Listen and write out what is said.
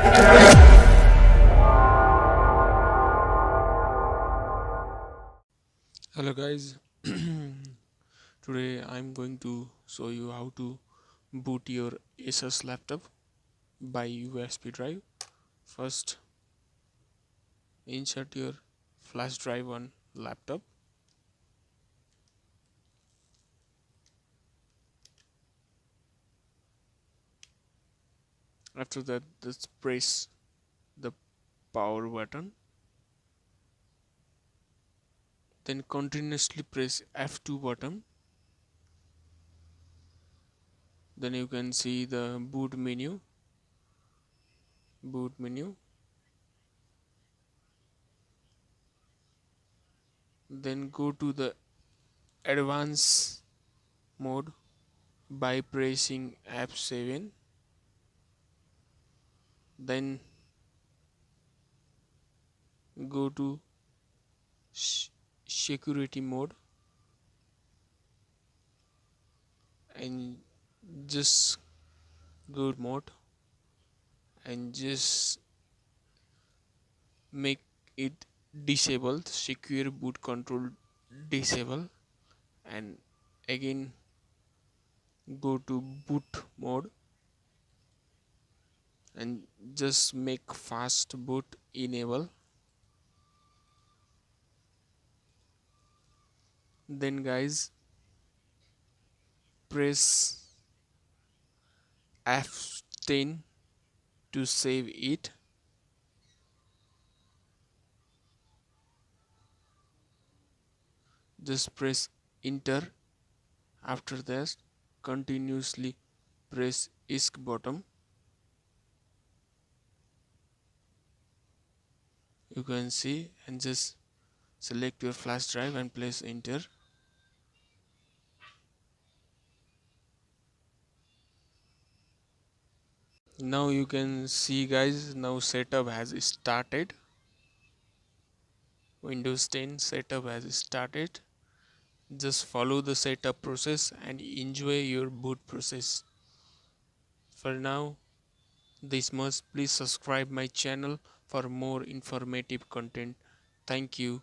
Hello guys, today I'm going to show you how to boot your ASUS laptop by USB drive. First, insert your flash drive on laptop. After that, just press the power button. Then continuously press F2 button. Then you can see the boot menu. Boot menu. Then go to the advanced mode by pressing F7. Then go to security mode and just go mode and just make it disabled, secure boot control disable, and again go to boot mode and just make fast boot enable. Then guys, press F10 to save it. Just press enter. After that, continuously press ESC button. You can see, and just select your flash drive and press enter. Now you can see guys, now setup has started. Windows 10 setup has started. Just follow the setup process and enjoy your boot process. For now, this much. Please subscribe my channel for more informative content. Thank you.